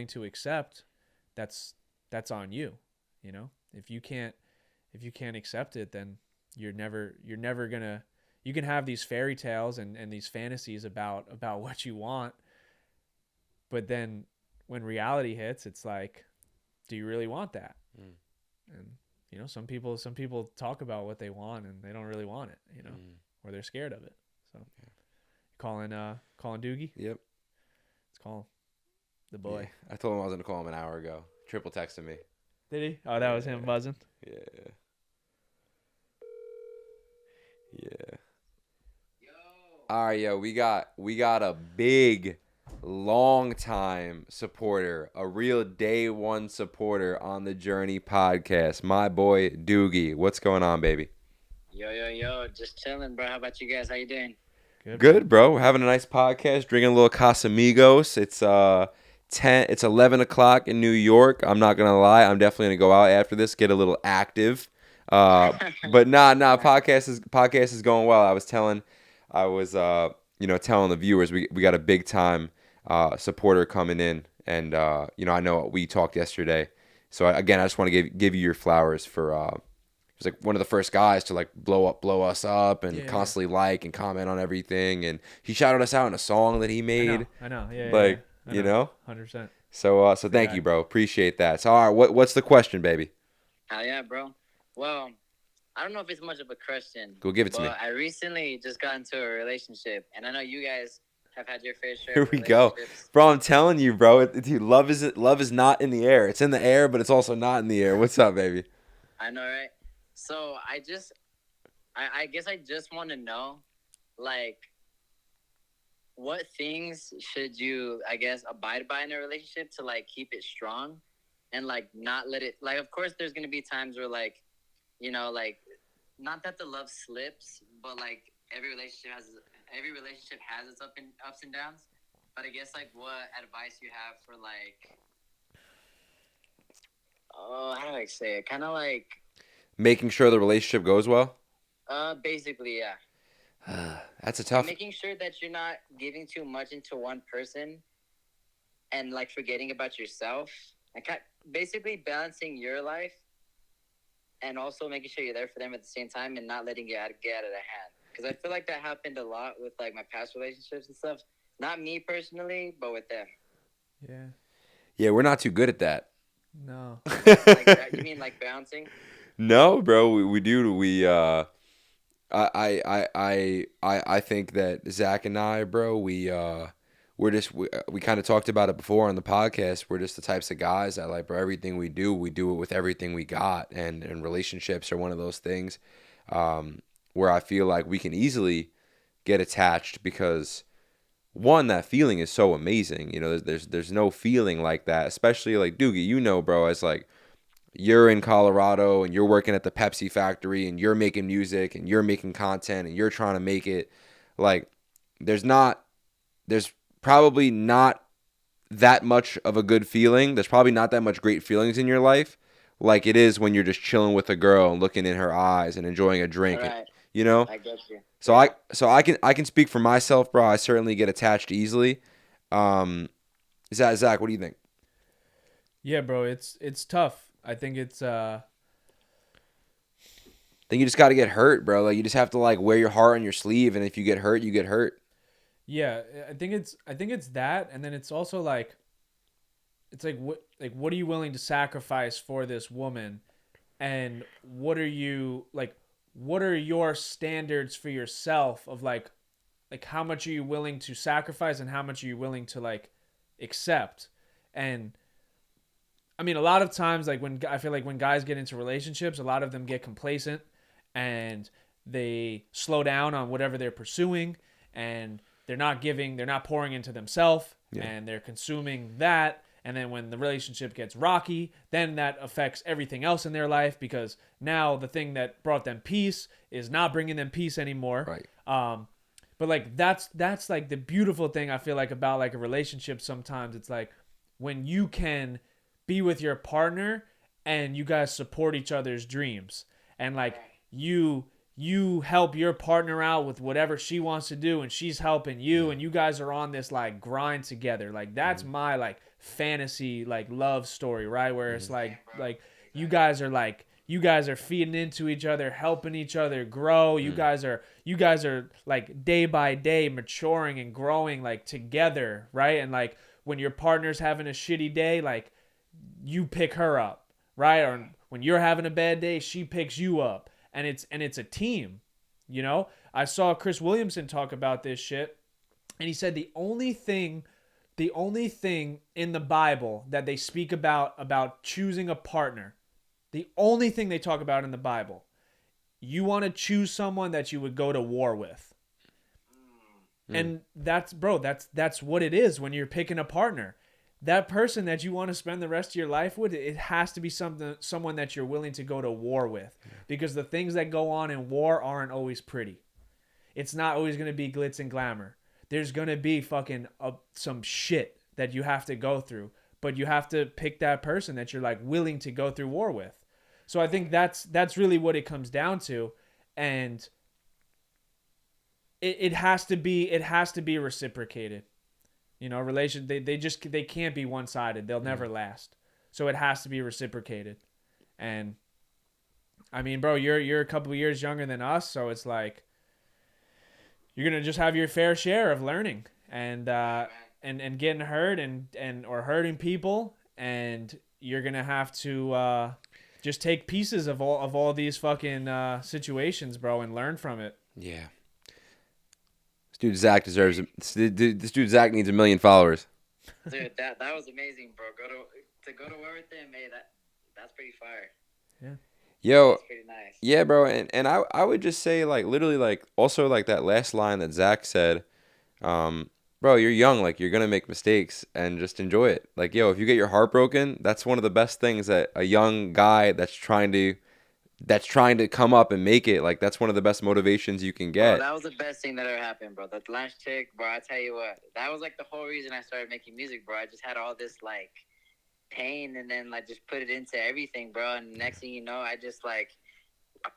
to accept, that's on you. If you can't accept it, then you're never gonna. You can have these fairy tales and these fantasies about what you want, but then when reality hits, it's like, do you really want that? And some people talk about what they want and they don't really want it, or they're scared of it. So, calling Doogie. Yep. Let's call him. The boy. Yeah. I told him I was gonna call him an hour ago. Triple texted me. Did he? Oh, that was him buzzing. Yeah. Yeah. Yo. All right, yo, we got a big, long time supporter, a real day one supporter on the Journey podcast. My boy Doogie. What's going on, baby? Yo. Just chilling, bro. How about you guys? How you doing? Good, bro. We're having a nice podcast, drinking a little Cos Amigos. It's 11 o'clock in New York. I'm not gonna lie, I'm definitely gonna go out after this, get a little active. But podcast is going well. I was telling the viewers we got a big time supporter coming in, and I know we talked yesterday. So I just want to give you your flowers for he was like one of the first guys to like blow us up and constantly like and comment on everything, and he shouted us out in a song that he made. I know. Yeah. Like, I know. 100%. So thank you, bro. Appreciate that. So all right, what's the question, baby? Hell yeah, bro. Well, I don't know if it's much of a question. Go give it to me. I recently just got into a relationship, and I know you guys have had your fair share. Here we go, bro. I'm telling you, bro. Dude, love is not in the air. It's in the air, but it's also not in the air. What's up, baby? I know, right? So I guess I just want to know, like, what things should you, I guess, abide by in a relationship to like keep it strong and like not let it, like, of course there's going to be times where like, you know, like, not that the love slips, but like every relationship has its ups and downs. But I guess like what advice you have for like, oh, how do I say it? Kind of like Making sure the relationship goes well. basically, yeah. That's a tough. Making sure that you're not giving too much into one person and like forgetting about yourself, and basically balancing your life and also making sure you're there for them at the same time and not letting it get out of the hand. Because I feel like that happened a lot with like my past relationships and stuff. Not me personally, but with them. Yeah. Yeah, we're not too good at that. No. Like that, you mean like balancing? No, bro, we do. I think that Zach and I, bro, we kind of talked about it before on the podcast. We're just the types of guys that like, bro, everything we do it with everything we got, and relationships are one of those things where I feel like we can easily get attached because one, that feeling is so amazing. You know, there's no feeling like that, especially like Doogie, you know, bro, as like you're in Colorado and you're working at the Pepsi factory and you're making music and you're making content and you're trying to make it, like there's probably not that much of a good feeling. There's probably not that much great feelings in your life like it is when you're just chilling with a girl and looking in her eyes and enjoying a drink. Right. You know? I get you. So I can speak for myself, bro. I certainly get attached easily. Zach, what do you think? Yeah, bro, it's tough. I think it's Then you just got to get hurt, bro. Like you just have to like wear your heart on your sleeve, and if you get hurt, you get hurt. yeah, I think it's that, and then it's also like it's like what are you willing to sacrifice for this woman, and what are your standards for yourself of like how much are you willing to sacrifice and how much are you willing to like accept. And I mean, a lot of times, like I feel like when guys get into relationships, a lot of them get complacent and they slow down on whatever they're pursuing, and they're not pouring into themselves, and they're consuming that. And then when the relationship gets rocky, then that affects everything else in their life because now the thing that brought them peace is not bringing them peace anymore. Right. But like that's like the beautiful thing I feel like about like a relationship. Sometimes it's like when you can be with your partner and you guys support each other's dreams, and like you help your partner out with whatever she wants to do and she's helping you, and you guys are on this like grind together. Like that's my like fantasy like love story, right? Where it's like you guys are feeding into each other, helping each other grow. You guys are like day by day maturing and growing like together, right? And like when your partner's having a shitty day, like you pick her up, right? Or when you're having a bad day, she picks you up, and it's a team, you know? I saw Chris Williamson talk about this shit, and he said the only thing in the Bible that they speak about choosing a partner, the only thing they talk about in the Bible, you want to choose someone that you would go to war with. And that's what it is when you're picking a partner. That person that you want to spend the rest of your life with, it has to be someone that you're willing to go to war with, because the things that go on in war aren't always pretty. It's not always going to be glitz and glamour. There's going to be fucking some shit that you have to go through, but you have to pick that person that you're like willing to go through war with. So I think that's really what it comes down to, and it has to be reciprocated. You know, they can't be one-sided. They'll never last. So it has to be reciprocated. And I mean, bro, you're a couple of years younger than us, so it's like you're going to just have your fair share of learning and getting hurt and or hurting people, and you're going to have to just take pieces of all these fucking situations, bro, and learn from it. Yeah. Dude, Zach deserves it. This dude Zach needs 1 million followers. Dude, that was amazing, bro. Go to war with him, hey, that's pretty fire. Yeah. Yo. That's pretty nice. Yeah, bro, and I would just say like literally like also like that last line that Zach said, bro, you're young. Like, you're going to make mistakes and just enjoy it. Like, yo, if you get your heart broken, that's one of the best things that a young guy that's trying to come up and make it, like, that's one of the best motivations you can Bro, get. that was the best thing that ever happened, bro. That last chick, bro, I tell you what, that was like the whole reason I started making music, bro. I just had all this like pain and then like just put it into everything, bro. And next thing you know, I just like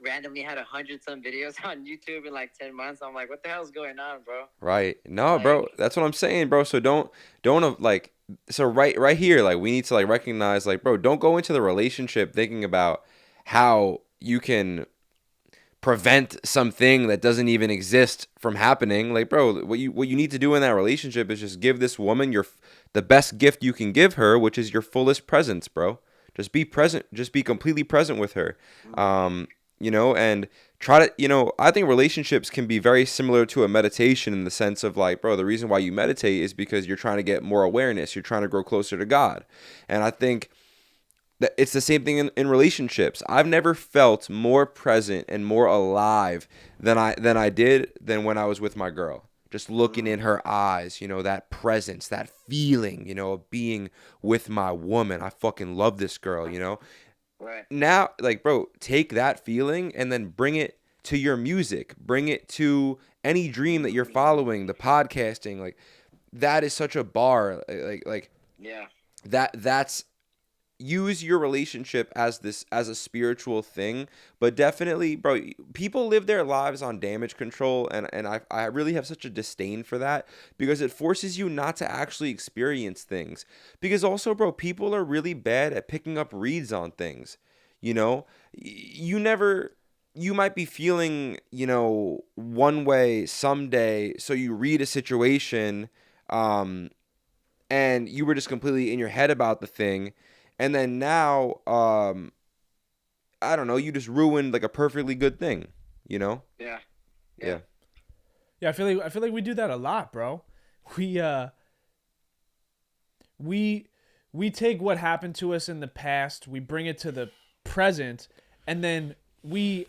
randomly had 100-some videos on YouTube in like 10 months. I'm like, what the hell's going on, bro? Right. No, Like, bro, that's what I'm saying, bro. So don't like, so right here, like, we need to like recognize, like, bro, don't go into the relationship thinking about how you can prevent something that doesn't even exist from happening. Like, bro, what you need to do in that relationship is just give this woman the best gift you can give her, which is your fullest presence, bro. Just be present, just be completely present with her. And try to, I think relationships can be very similar to a meditation in the sense of, like, bro, the reason why you meditate is because you're trying to get more awareness, you're trying to grow closer to God. And I think it's the same thing in relationships. I've never felt more present and more alive than I did when I was with my girl. Just looking in her eyes, that presence, that feeling, of being with my woman. I fucking love this girl, right. Now, like, bro, take that feeling and then bring it to your music. Bring it to any dream that you're following, the podcasting. Like, that is such a bar. Like Yeah. that's use your relationship as a spiritual thing, but definitely, bro, people live their lives on damage control, and I really have such a disdain for that, because it forces you not to actually experience things. Because also, bro, people are really bad at picking up reads on things. You might be feeling, one way someday, so you read a situation, and you were just completely in your head about the thing. And then now, I don't know, you just ruined like a perfectly good thing, Yeah. Yeah. Yeah, I feel like we do that a lot, bro. We take what happened to us in the past, we bring it to the present, and then we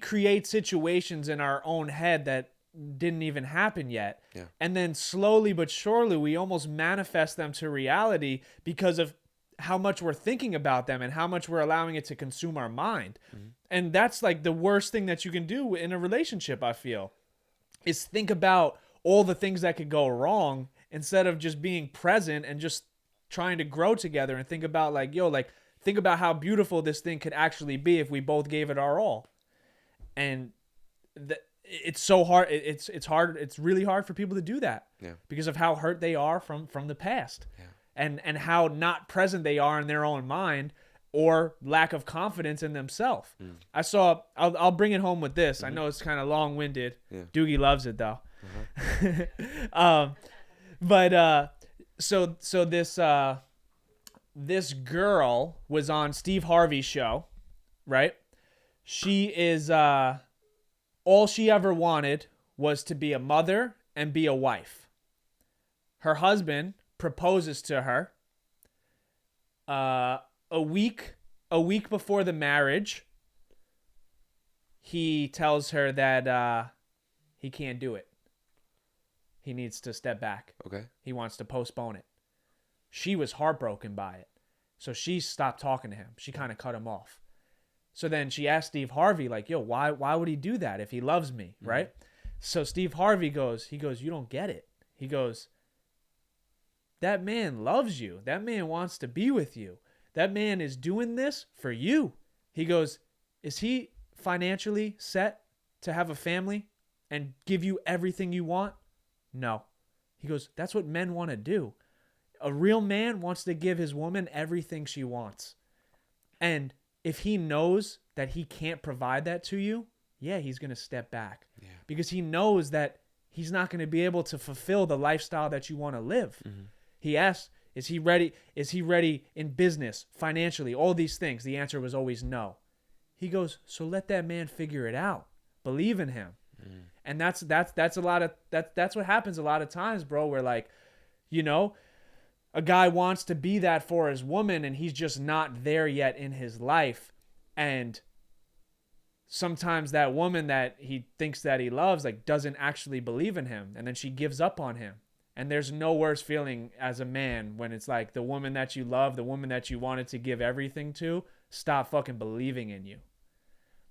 create situations in our own head that didn't even happen yet. Yeah. And then slowly but surely we almost manifest them to reality because of how much we're thinking about them and how much we're allowing it to consume our mind. Mm-hmm. And that's like the worst thing that you can do in a relationship, I feel, is think about all the things that could go wrong instead of just being present and just trying to grow together and think about think about how beautiful this thing could actually be if we both gave it our all. And it's so hard. It's hard. It's really hard for people to do that. Yeah. Because of how hurt they are from the past. Yeah. And how not present they are in their own mind, or lack of confidence in themselves. I'll bring it home with this. Mm-hmm. I know it's kind of long-winded. Yeah. Doogie loves it though. Uh-huh. So this girl was on Steve Harvey's show, right? She is all she ever wanted was to be a mother and be a wife. Her husband proposes to her a week before the marriage. He tells her that he can't do it. He needs to step back. Okay. He wants to postpone it. She was heartbroken by it. So she stopped talking to him. She kind of cut him off. So then she asked Steve Harvey, like, yo, why would he do that if he loves me, mm-hmm. right? So Steve Harvey goes, you don't get it. He goes, that man loves you. That man wants to be with you. That man is doing this for you. He goes, is he financially set to have a family and give you everything you want? No. He goes, that's what men want to do. A real man wants to give his woman everything she wants. And if he knows that he can't provide that to you, yeah, he's going to step back. Yeah. Because he knows that he's not going to be able to fulfill the lifestyle that you want to live. Mm-hmm. He asked, is he ready? Is he ready in business, financially, all these things? The answer was always no. He goes, so let that man figure it out. Believe in him. Mm. And that's what happens a lot of times, bro, where like, a guy wants to be that for his woman and he's just not there yet in his life. And sometimes that woman that he thinks that he loves like doesn't actually believe in him, and then she gives up on him. And there's no worse feeling as a man when it's like the woman that you love, the woman that you wanted to give everything to, stop fucking believing in you.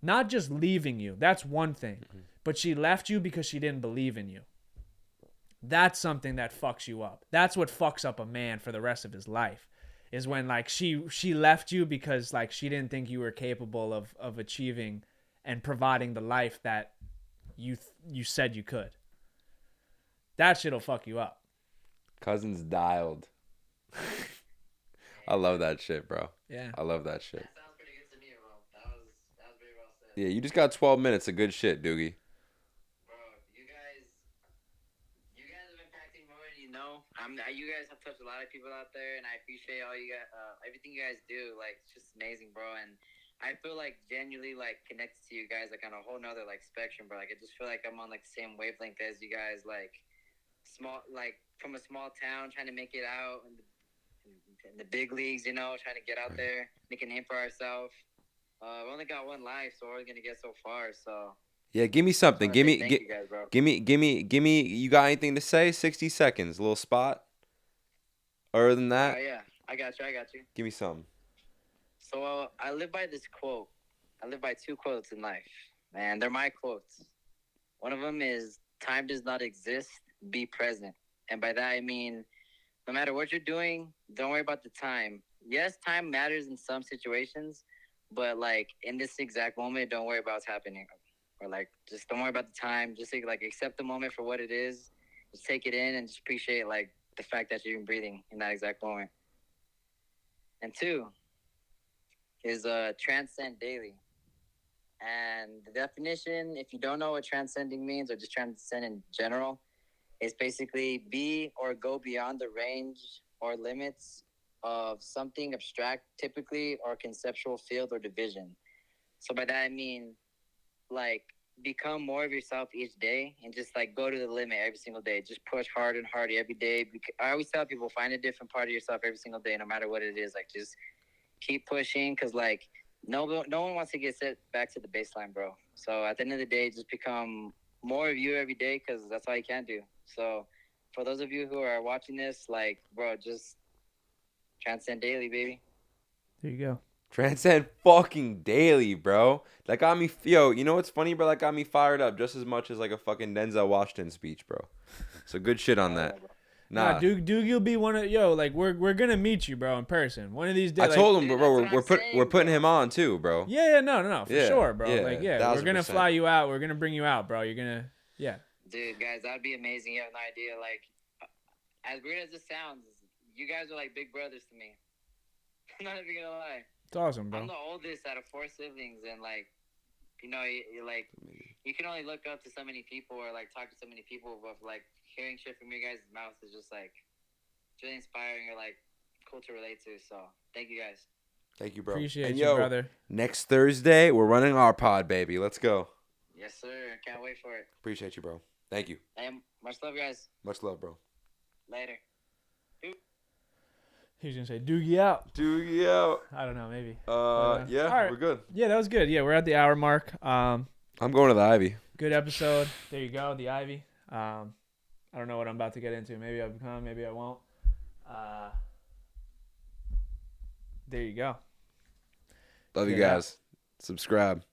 Not just leaving you, that's one thing, but she left you because she didn't believe in you. That's something that fucks you up. That's what fucks up a man for the rest of his life, is when like she left you because like she didn't think you were capable of achieving and providing the life that you said you could. That shit'll fuck you up. Cousins dialed. I love that shit, bro. Yeah. I love that shit. That sounds pretty good to me, bro. That was very well said. Yeah, you just got 12 minutes of good shit, Doogie. Bro, you guys have impacted more than you know. You guys have touched a lot of people out there, and I appreciate all you guys, everything you guys do. Like, it's just amazing, bro. And I feel like genuinely like connected to you guys like on a whole nother like spectrum, bro. Like, I just feel like I'm on like the same wavelength as you guys. Like, small, like from a small town, trying to make it out in the big leagues, you know, trying to get out there, make a name for ourselves. We only got one life, so we're only gonna get so far. So Yeah, give me something. thank You guys, bro. give me. You got anything to say? 60 seconds, a little spot. Other than that, Yeah, I got you. give me something. So I live by this quote. I live by two quotes in life, man. They're my quotes. One of them is, "Time does not exist. Be present." And by that I mean, no matter what you're doing, don't worry about the time. Yes, time matters in some situations, but like in this exact moment, don't worry about what's happening, or like just don't worry about the time. Just like accept the moment for what it is. Just take it in and just appreciate like the fact that you're breathing in that exact moment. And two is transcend daily. And the definition, if you don't know what transcending means, or just transcend in general, is basically be or go beyond the range or limits of something abstract, typically, or conceptual field or division. So by that I mean, like, become more of yourself each day and just like go to the limit every single day. Just push harder and harder every day. I always tell people, find a different part of yourself every single day, no matter what it is. Like, just keep pushing, because like no one wants to get set back to the baseline, bro. So at the end of the day, just become more of you every day, because that's all you can do. So for those of you who are watching this, like, bro, just transcend daily, baby. There you go. Transcend fucking daily, bro. That got me, yo, you know what's funny, bro? That got me fired up just as much as like a fucking Denzel Washington speech, bro. So good shit on that. Nah, Duke, you'll be one of like we're gonna meet you, bro, in person. One of these days. I told him, dude, bro, that's what we're I'm putting saying, him on too, bro. Yeah, no, for Yeah, sure, bro. yeah, Like, yeah, we're gonna 1000%. fly you out. We're gonna bring you out, bro. You're gonna, yeah. Dude, guys, that'd be amazing. You have no idea. Like, as weird as it sounds, you guys are like big brothers to me. I'm not even gonna lie. It's awesome, bro. I'm the oldest out of 4 siblings, and like, you know, you like, you can only look up to so many people or like talk to so many people, but like hearing shit from your guys' mouth is just like, it's really inspiring or like cool to relate to. So thank you guys. Thank you, bro. Appreciate and you, yo, brother. Next Thursday, we're running our pod, baby. Let's go. Yes, sir. Can't wait for it. Appreciate you, bro. Thank you. Much love, guys. Much love, bro. Later. He was gonna say Doogie out. Doogie out. I don't know, maybe. Yeah, All right. we're good. Yeah, that was good. Yeah, we're at the hour mark. I'm going to the Ivy. Good episode. There you go, the Ivy. I don't know what I'm about to get into. Maybe I'll come, maybe I won't. There you go. Love you Yeah. guys. Subscribe.